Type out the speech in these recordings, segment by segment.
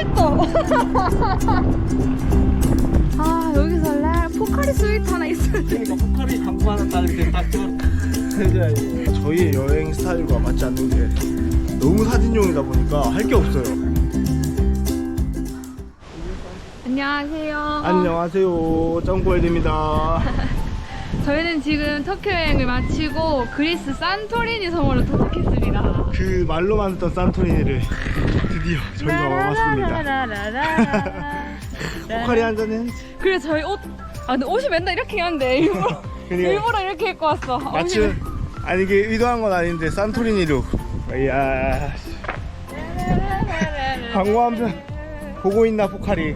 스위터. 아 여기서 원래 포카리 스위터 하나 있어야 돼. 그러니까 포카리 광고 하나 딱 이렇게 딱 해줘야지. 저희의 여행 스타일과 맞지 않는 게 너무 사진용이다 보니까 할 게 없어요. 안녕하세요. 안녕하세요, 점프월드입니다. 저희는 지금 터키 여행을 마치고 그리스 산토리니 섬으로 도착했습니다. 그 말로만 듣던 산토리니를 드디어 저희가 와봤습니다. 포카리 한잔 해야지. 그래 저희 옷, 근데 옷이 맨날 이렇게 하는데 일부러 그러니까 일부러 이렇게 입고 왔어. 마침 아니 이게 의도한 건 아닌데 산토리니로. 이야. 광고 한 편 보고 있나 포카리.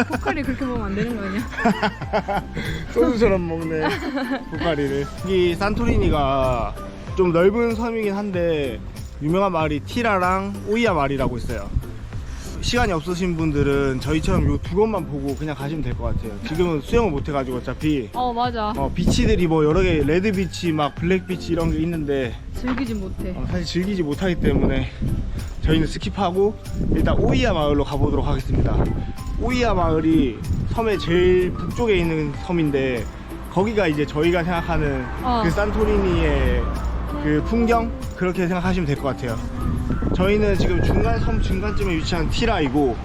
포카리 그렇게 먹으면 안 되는 거 아니야? 소주처럼 먹네 포카리를. 여기 산토리니가 좀 넓은 섬이긴 한데 유명한 마을이 티라랑 오이아 마을이라고 있어요. 시간이 없으신 분들은 저희처럼 요 두 곳만 보고 그냥 가시면 될 것 같아요. 지금은 수영을 못 해가지고 어차피 맞아. 비치들이 뭐 여러 개, 레드 비치 막 블랙 비치 이런 게 있는데 즐기진 못해. 사실 즐기지 못하기 때문에 저희는 스킵하고 일단 오이아 마을로 가보도록 하겠습니다. 오이아 마을이 섬의 제일 북쪽에 있는 섬인데 거기가 이제 저희가 생각하는 그 산토리니의 그 풍경, 그렇게 생각하시면 될 것 같아요. 저희는 지금 섬 중간쯤에 위치한 티라이고,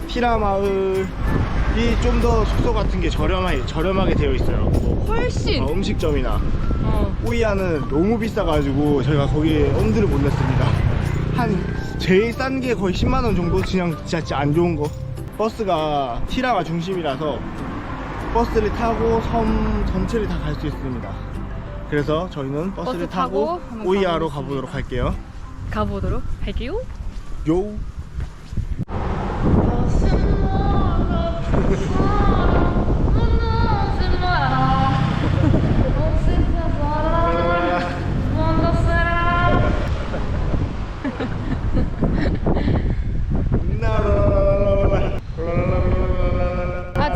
티라 마을이 좀 더 숙소 같은 게 저렴하게 되어 있어요. 뭐 훨씬. 음식점이나. 오이아는 너무 비싸가지고 저희가 거기에 엄두를 못 냈습니다. 제일 싼 게 거의 10만원 정도? 그냥 진짜 안 좋은 거. 버스가 티라가 중심이라서 버스를 타고 섬 전체를 다 갈 수 있습니다. 그래서 저희는 버스를 타고 오이아로 가보도록 할게요. 가보도록 할게요. 요.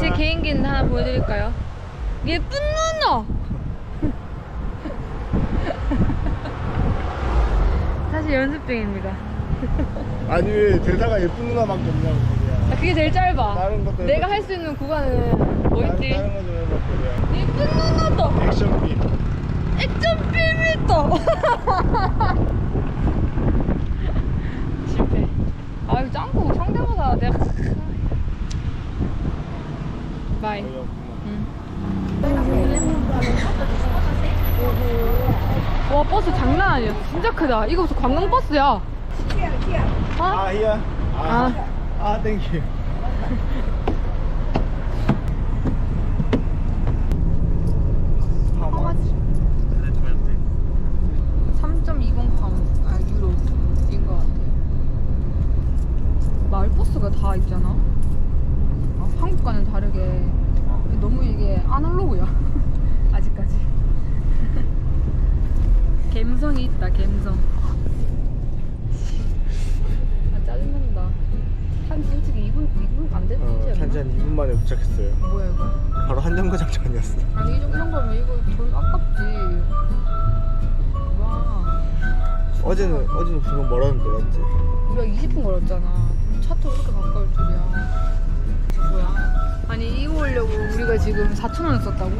제 개인기는 하나 보여드릴까요? 예쁜 누나! 사실 연습 중입니다. 아니 왜 대사가 예쁜 누나밖에 없냐고 거기야. 그게 제일 짧아. 다른 것도 내가 해봐. 할 수 있는 구간은 뭐 있지? 다른 거 좀 해봐 거기야. 예쁜 누나다! 액션빔. 액션 빌미터! 실패. 이거 짱구 상대보다 내가 바이. 와 버스 장난 아니야. 진짜 크다. 이거 무슨 관광버스야. 히야. 땡큐. How much? 3.20 유로인 것 같아요. 마을버스가 다 있잖아. 한국과는 다르게 너무 이게 아날로그야. 아직까지. 갬성이 있다. 갬성. 짜증난다. 솔직히 2분 안 됐지? 한잔 2분 만에 도착했어요. 뭐야 이거? 바로 한정거장전이었어. 아니 이 정도면 이거 돈 아깝지. 와. 어제는 분명 멀었는데 맞지? 우리가 20분 걸었잖아. 차 타고 이렇게 가까울 줄이야. 이거 뭐야? 아니 이거 오려고 우리가 지금 4,000원 썼다고?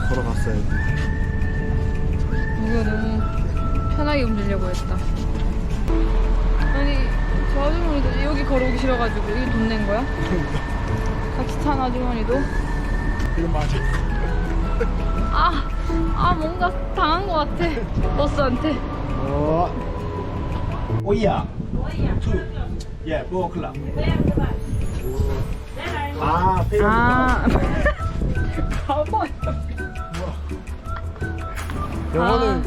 걸어갔어요. 우리가 너무 편하게 움직이려고 했다. 아니 저 아주머니도 여기 걸어오기 싫어가지고 이거 돈 낸 거야? 같이 탄 아주머니도? 이거 맞아. 뭔가 당한 것 같아. 버스한테. 오이야. 투. 예, 4 o'clock. 페이로. 가봐.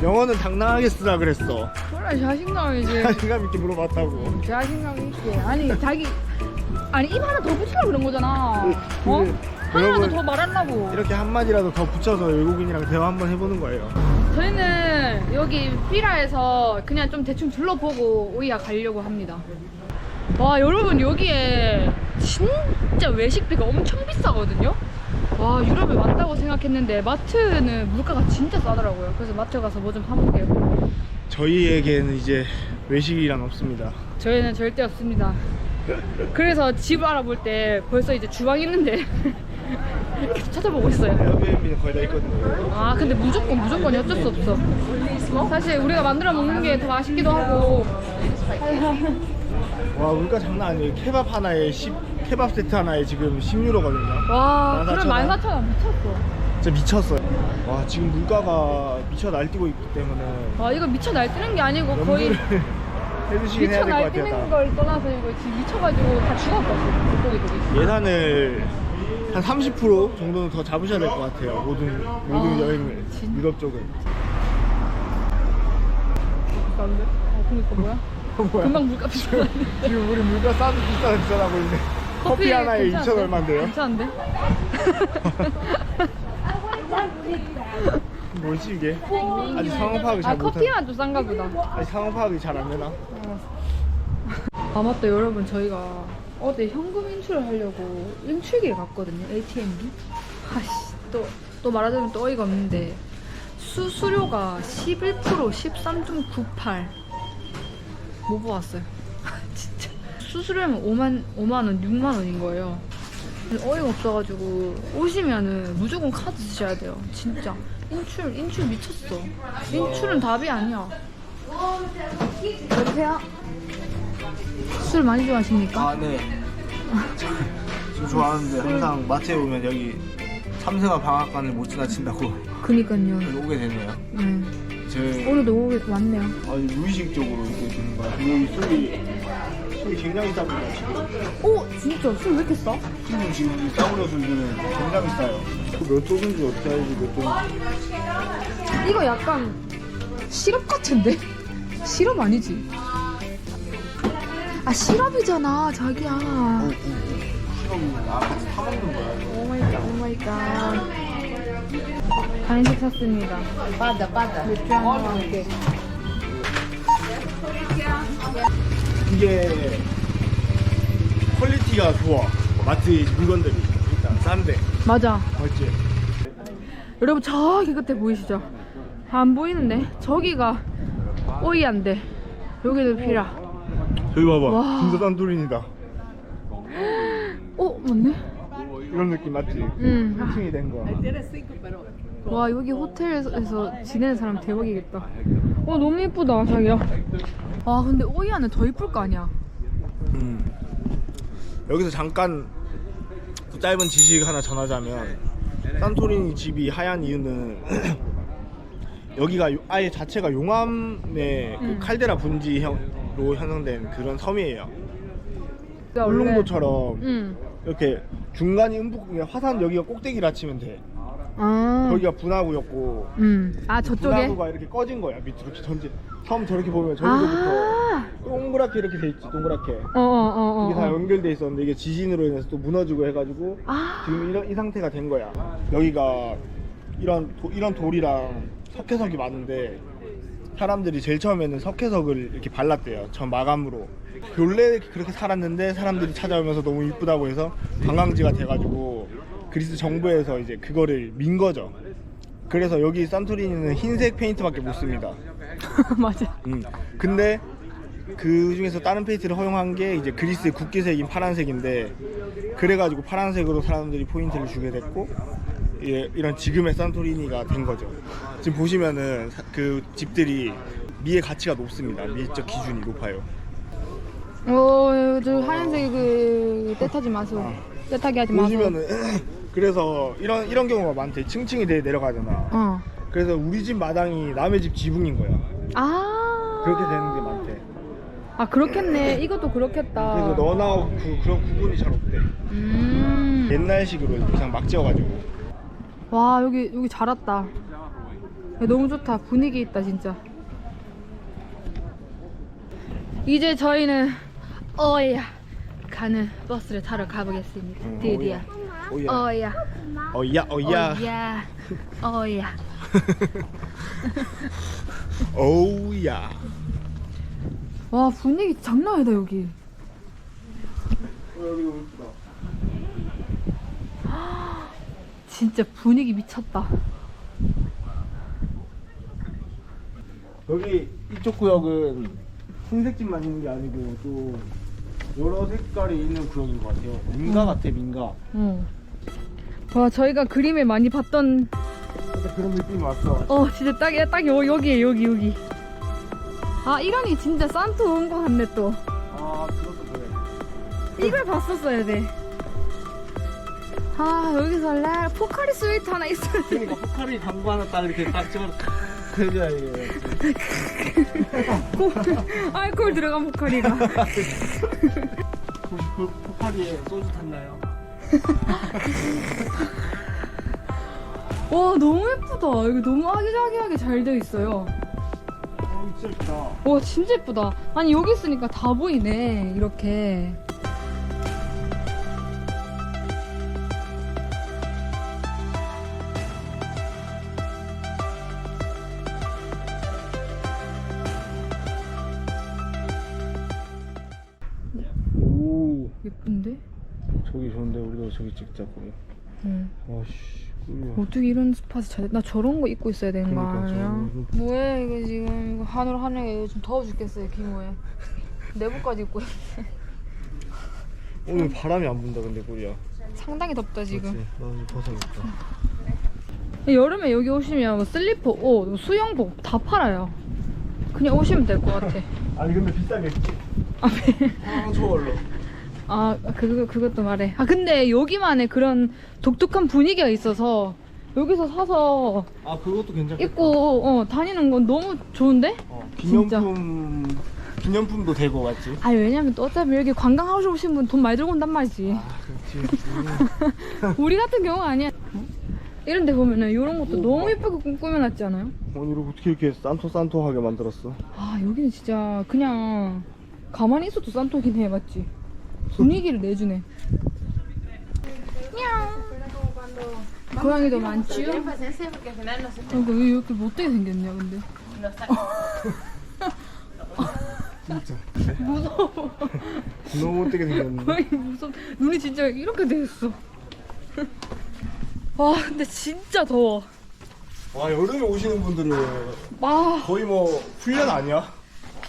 영어는 당당하게 쓰라 그랬어. 그래 자신감이지. 자신감 있게 물어봤다고. 자신감 있게. 아니 입 하나 더 붙이려고 그런 거잖아. 하나라도 여러분, 더 말하려고. 이렇게 한마디라도 더 붙여서 외국인이랑 대화 한번 해보는 거예요. 저희는 여기 피라에서 그냥 좀 대충 둘러보고 오이아 가려고 합니다. 와 여러분 여기에 진짜 외식비가 엄청 비싸거든요. 와 유럽에 왔다고 생각했는데 마트는 물가가 진짜 싸더라고요. 그래서 마트 가서 뭐 좀 사볼게요. 저희에게는 이제 외식이란 없습니다. 저희는 절대 없습니다. 그래서 집 알아볼 때 벌써 이제 주방 있는데 계속 찾아보고 있어요. 에어비앤비는 거의 다 있거든요. 아 근데 무조건이 어쩔 수 없어. 사실 우리가 만들어 먹는 게 더 맛있기도 하고. 와 물가 장난 아니에요. 케밥 세트 하나에 지금 10유로거든요. 와 14,000원. 그럼 14,000원 미쳤어. 진짜 미쳤어요. 와 지금 물가가 미쳐 날뛰고 있기 때문에 와 이거 미쳐 날뛰는 게 아니고 거의 해주시긴 미쳐 해야 될 것 날뛰는 같아요. 걸 떠나서 이거 지금 미쳐가지고 다 죽었거든. 물고기들이. 예산을 한 30% 정도는 더 잡으셔야 될 것 같아요. 모든 여행을 유럽 쪽은. 비싼데? 그니까 뭐야? 뭐야? 금방 물값 비싸. 지금 우리 물가 싸도 비싸고 있네. 커피 하나에 2,000 얼마인데요? 괜찮은데? 뭐지 이게? 아직 상황 파악을 잘 못하네. 커피만 좀 싼가 보다. 아직 상황 파악이 잘 안 되나? 아 맞다 여러분 저희가 어제 현금 인출을 하려고 인출기를 갔거든요. ATM기. 아씨 또 말하자면 또 어이가 없는데 수수료가 11% 13.98 못 보았어요. 진짜 수수료면 5만원 6만원인 거예요. 어이가 없어가지고 오시면은 무조건 카드 쓰셔야 돼요. 진짜 인출 미쳤어. 인출은 답이 아니야. 여보세요? 술 많이 좋아하십니까? 아 네. 저 좋아하는데 항상 마트에 오면 여기 삼세가 방앗간을 못 지나친다고 그니까요. 여기 오게 되네요. 네. 제 오늘도 오게 왔네요. 아니 무의식적으로 이렇게 되는 거야. 여기 술이 굉장히 싸거든요 지금. 오 진짜 술 왜 이렇게 싸? 술은 지금 이 싸구려 술들은 굉장히 싸요. 몇 도인지 어떻게 알지 몇 도인지. 이거 약간 시럽 같은데? 시럽 아니지? 아 시럽이잖아 자기야. 시럽이 같이 타먹는 거야. 오마이갓. 간식 샀습니다. 빠다. 맥주 한잔 할게. 이게 퀄리티가 좋아. 마트 물건들이 일단 싼데. 맞아. 맞지? 여러분 저기 끝에 보이시죠? 안 보이는데? 저기가 오이안데 여기는 피라. 여기 봐봐. 와. 진짜 산토리니다. 맞네? 이런 느낌 맞지? 응. 1층이 된 거야. 와 여기 호텔에서 지내는 사람 대박이겠다. 너무 예쁘다 자기야. 와 근데 오이안은 더 예쁠 거 아니야? 여기서 잠깐 또 짧은 지식 하나 전하자면 산토리니 집이 하얀 이유는 여기가 아예 자체가 용암의 그 칼데라 분지로 형성된 그런 섬이에요. 울릉도처럼 응. 이렇게 중간이 화산 여기가 꼭대기라 치면 돼. 아. 거기가 분화구였고 아 저쪽에? 분화구가 이렇게 꺼진 거야. 밑으로 이렇게 전진. 섬 저렇게 보면 저기서부터 동그랗게 이렇게 돼 있지. 동그랗게. 이게 다 연결돼 있었는데 이게 지진으로 인해서 또 무너지고 해가지고 지금 이 상태가 된 거야. 여기가 이런 돌이랑 석회석이 많은데 사람들이 제일 처음에는 석회석을 이렇게 발랐대요. 전 마감으로. 원래 그렇게 살았는데 사람들이 찾아오면서 너무 이쁘다고 해서 관광지가 돼가지고 그리스 정부에서 이제 그거를 민 거죠. 그래서 여기 산토리니는 흰색 페인트밖에 못 씁니다. 맞아. 근데 그 중에서 다른 페인트를 허용한 게 이제 그리스의 국기색인 파란색인데 그래가지고 파란색으로 사람들이 포인트를 주게 됐고 이런 지금의 산토리니가 된 거죠. 지금 보시면은 그 집들이 미의 가치가 높습니다. 미적 기준이 높아요. 저 하얀색 그 떼타지 마세요. 떼타기 하지 마세요. 보시면은 그래서 이런 경우가 많대. 층층이 내려가잖아. 그래서 우리 집 마당이 남의 집 지붕인 거야. 그렇게 되는 게 많대. 아 그렇겠네. 이것도 그렇겠다. 그래서 너나 그런 구분이 잘 없대. 옛날식으로 이렇게 그냥 막 지어가지고. 와 여기 잘 왔다. 너무 좋다. 분위기 있다 진짜. 이제 저희는 가는 버스를 타러 가보겠습니다. 드디어. 어야. 오우야. 와 분위기 장난 아니다 여기. 여기 너무 예쁘다. 진짜 분위기 미쳤다. 여기 이쪽 구역은 흰색집만 있는 게 아니고 또 여러 색깔이 있는 구역인 것 같아요. 민가 같아, 민가. 와, 저희가 그림에 많이 봤던 근데 그런 느낌이 왔어. 진짜 딱 여기에 여기. 아, 이런이 진짜 산토 온 거 같네 또. 아, 그것도 그래. 이걸 봤었어야 돼. 아, 여기서 할래? 포카리 스웨이트 하나 있어야 돼. 그러니까 포카리 광고 하나 딱 이렇게 딱 찍어 그래야 이게. 알코올 들어간 포카리가. 혹시 포카리에 소주 탔나요? 와, 너무 예쁘다. 이거 너무 아기자기하게 잘 되어 있어요. 진짜 예쁘다. 와, 진짜 예쁘다. 아니, 여기 있으니까 다 보이네. 이렇게. 오, 예쁜데? 저기 좋은데 우리도 저기 찍자 그래. 응. 와씨, 꿀이야. 어떻게 이런 스팟을 찾아? 나 저런 거 입고 있어야 되는 거 그러니까, 아니야? 저런 뭐야 이거 지금 이거 하늘에 요즘 더워 죽겠어요 기모에. 내복까지 입고 있네. 오늘 바람이 안 분다 근데 꿀이야. 상당히 덥다 지금. 그렇지. 나도 벗어야겠다. 여름에 여기 오시면 뭐 슬리퍼, 옷, 뭐 수영복 다 팔아요. 그냥 오시면 될 것 같아. 아니 근데 비싸겠지. 아, 네. 저걸로. 아, 그것도 말해. 아, 근데 여기만의 그런 독특한 분위기가 있어서 여기서 사서 아 그것도 괜찮겠다. 입고 다니는 건 너무 좋은데? 기념품도 되고 맞지? 아니, 왜냐면 또 어차피 여기 관광하러 오신 분 돈 많이 들고 온단 말이지. 아 그렇지. 우리 같은 경우가 아니야. 이런 데 보면은 이런 것도 너무 예쁘게 꾸며놨지 않아요? 오늘 어떻게 이렇게 산토하게 만들었어? 아, 여기는 진짜 그냥 가만히 있어도 산토긴 해, 맞지? 분위기를 내주네. 고양이도 많지요? 이거 왜 이렇게 못되게 생겼냐, 근데? 진짜 무서워. 너무 못되게 생겼는데. 거의 무서워. 눈이 진짜 이렇게 돼 있어. 와, 근데 진짜 더워. 와 여름에 오시는 분들은 와, 거의 뭐 훈련 아니야?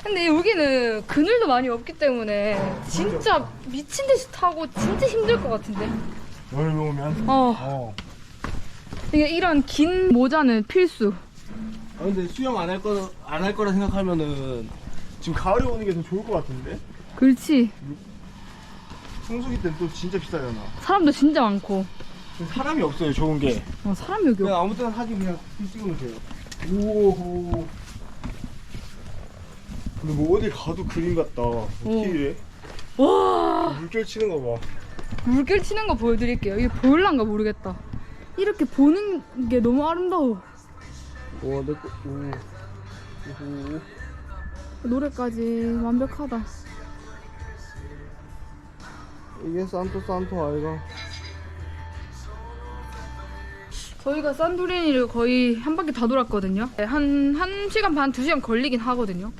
근데 여기는 그늘도 많이 없기 때문에 진짜 미친 듯이 타고 진짜 힘들 것 같은데. 여름에 오면? 어. 이게 이런 긴 모자는 필수. 아 근데 수영 안 할 거라 생각하면은 지금 가을에 오는 게 더 좋을 것 같은데? 그렇지. 성수기 때는 또 진짜 비싸잖아. 사람도 진짜 많고. 사람이 없어요 좋은 게. 사람이 여기 그냥 아무 때나 사진 그냥 찍으면 돼요. 오호. 근데 뭐 어디 가도 그림 같다. 어떻게 이래? 와, 물결 치는 거 봐. 물결 치는 거 보여드릴게요. 이게 보일란가 모르겠다. 이렇게 보는 게 너무 아름다워. 와, 내 거, 오호. 노래까지 완벽하다. 이게 산토 아이가. 저희가 산토리니를 거의 한 바퀴 다 돌았거든요. 한 1시간 반, 2시간 걸리긴 하거든요.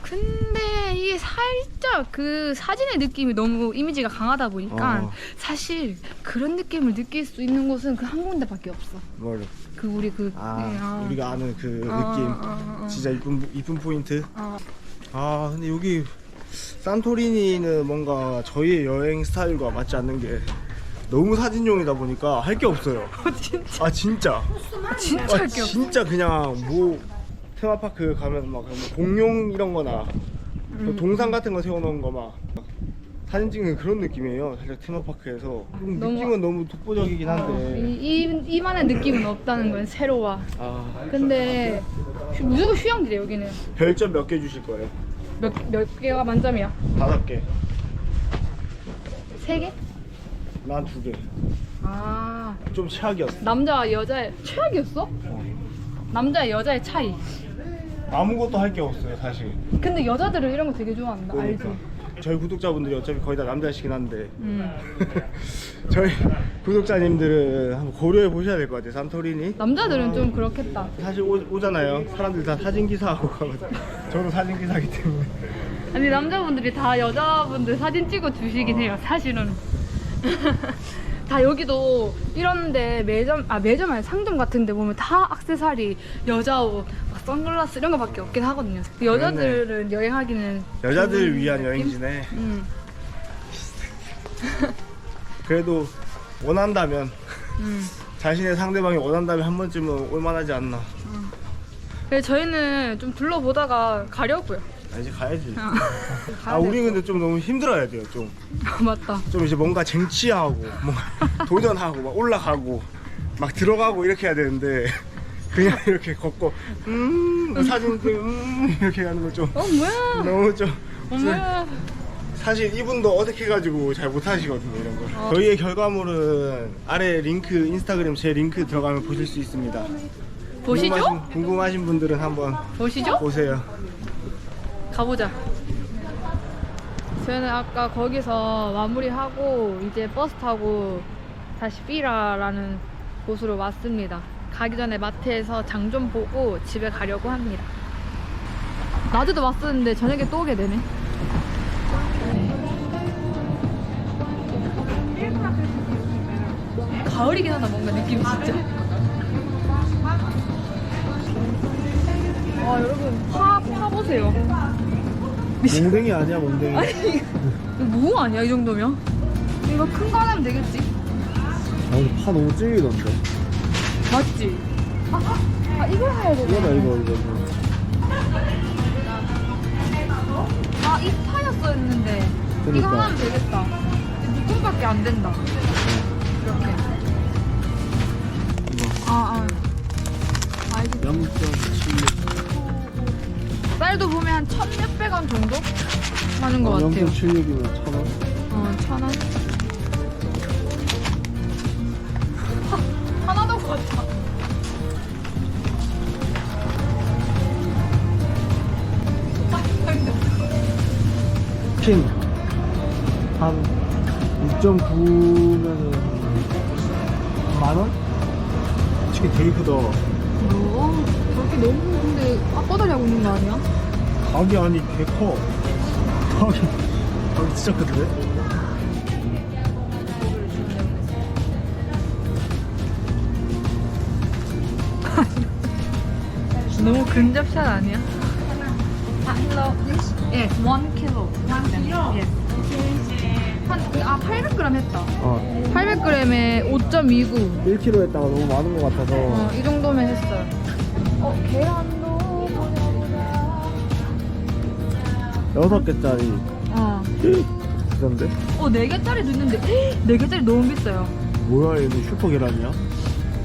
근데 이게 살짝 그 사진의 느낌이 너무 이미지가 강하다 보니까 사실 그런 느낌을 느낄 수 있는 곳은 그 한 군데밖에 없어. 뭘? 그 우리 그 우리가 아는 그 느낌. 진짜 이쁜 포인트. 근데 여기 산토리니는 뭔가 저희의 여행 스타일과 맞지 않는 게 너무 사진용이다 보니까 할 게 없어요. 진짜. 진짜. 진짜 할 게 없어. 진짜 그냥 뭐 테마파크 가면 막 공룡 이런 거나 동상 같은 거 세워놓은 거 막 사진 찍는 그런 느낌이에요. 살짝 테마파크에서 느낌은 너무 독보적이긴 한데 이만한 느낌은 없다는 건 새로워. 근데 무조건 휴양지래 여기는. 별점 몇 개 주실 거예요? 몇 개가 만점이야? 5개. 3개? 난 2개. 좀 최악이었어. 남자와 여자의 최악이었어? 남자와 여자의 차이. 아무것도 할 게 없어요 사실. 근데 여자들은 이런 거 되게 좋아한다. 그러니까. 알지? 저희 구독자분들이 어차피 거의 다 남자시긴 한데 저희 구독자님들은 한번 고려해 보셔야 될 것 같아요. 산토리니 남자들은 좀 그렇겠다. 사실 오잖아요. 사람들 다 사진 기사하고 가거든요. 저도 사진 기사기 때문에. 아니, 남자분들이 다 여자분들 사진 찍어 주시긴 해요. 사실은. 다 여기도 이런데 매점 아니 상점 같은데 보면 다 액세서리 여자 옷, 막 선글라스 이런 거밖에 없긴 하거든요. 여자들은 여행하기는 여자들 좋은 위한 느낌? 여행지네. 그래도 원한다면 자신의 상대방이 원한다면 한 번쯤은 올만하지 않나. 그래서 저희는 좀 둘러보다가 가려고요. 아, 이제 가야지. 가야 우리 될 근데 좀 너무 힘들어야 돼요. 좀 맞다. 이제 뭔가 쟁취하고 뭔가 도전하고 막 올라가고 막 들어가고 이렇게 해야 되는데 그냥 이렇게 걷고 사진 이렇게 가는 거 좀 뭐야? 너무 좀 뭐야? 사실 이분도 어색해가지고 잘 못하시거든요 이런 거. 저희의 결과물은 아래 링크 인스타그램 제 링크 들어가면 보실 수 있습니다. 보시죠? 궁금하신 분들은 한번 보시죠? 보세요. 가보자. 저희는 아까 거기서 마무리하고 이제 버스 타고 다시 삐라라는 곳으로 왔습니다. 가기 전에 마트에서 장 좀 보고 집에 가려고 합니다. 낮에도 왔었는데 저녁에 또 오게 되네. 가을이긴 하다 뭔가 느낌이 진짜. 와 여러분 파 보세요. 몽댕이 아니야 몽댕이. 아니 이거 무 아니야 이 정도면? 이거 큰 거 하면 되겠지? 근데 파 너무 질기던데. 맞지? 이걸 해야 되네. 이거. 이 파였어 했는데 이거 그러니까. 하나 하면 되겠다. 묶음밖에 안 된다. 이렇게. 알겠어. 0.7. 쌀도 보면 한 1,600원 정도 하는 것 같아요. 0.76이면 1,000원. 1,000원. 하나도 같아. 치킨 한 6.9면은 만원? 치킨 되게 크다. 뭐? 저렇게 너무 근데 앞바다리 하고 있는 거 아니야? 닭이 아니 개 커. 닭이 진짜 큰데? 너무 근접샷 아니야? 예, 1kg. 1kg? 예. 800g 했다. 800g에 5.29. 1kg 했다가 너무 많은 것 같아서. 이 정도면 했어요. 계란도 보자. 6개짜리. 비싼데? 4개짜리도 있는데 4개짜리 너무 비싸요. 뭐야 얘는 슈퍼 계란이야?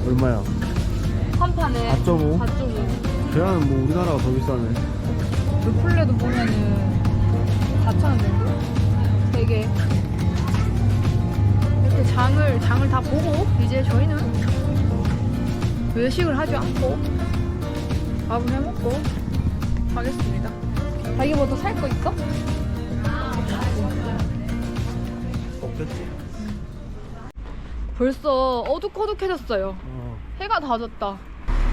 얼마야? 한 판에 4.5? 4.5. 계란은 뭐 우리나라가 더 비싸네. 루플레도 보면은 4,000원 정도? 3개. 이렇게 장을 다 보고 이제 저희는 외식을 하지 않고 밥을 해먹고 가겠습니다. 자기 뭐 더 살 거 있어? 없겠지. 벌써 어둑어둑해졌어요. 해가 다 졌다.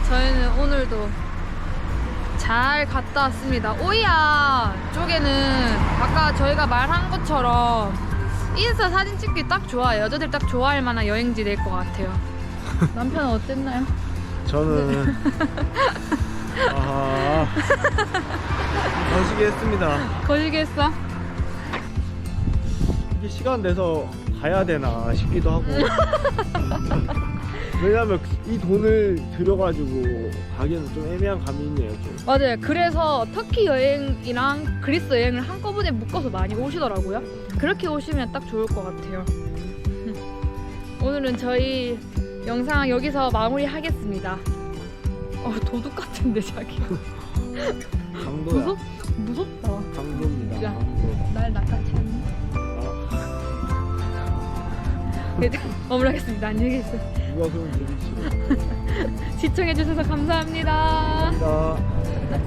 저희는 오늘도 잘 갔다 왔습니다. 오이야 쪽에는 아까 저희가 말한 것처럼 인스타 사진 찍기 딱 좋아요. 여자들 딱 좋아할 만한 여행지 될 것 같아요. 남편은 어땠나요? 저는 거시기 했습니다. 거시기 했어? 이게 시간 내서 가야 되나 싶기도 하고. 왜냐면 이 돈을 들여가지고 가기에는 좀 애매한 감이 있네요. 좀. 맞아요. 그래서 터키 여행이랑 그리스 여행을 한꺼번에 묶어서 많이 오시더라고요. 그렇게 오시면 딱 좋을 것 같아요. 오늘은 저희 영상 여기서 마무리하겠습니다. 도둑 같은데 자기. 강도야. 무섭다. 강도입니다. 야. 강도. 날 낚아챘네. 마무리하겠습니다. 안녕히 계세요. 누가 그런 소리 치고. 시청해주셔서 감사합니다. 감사합니다.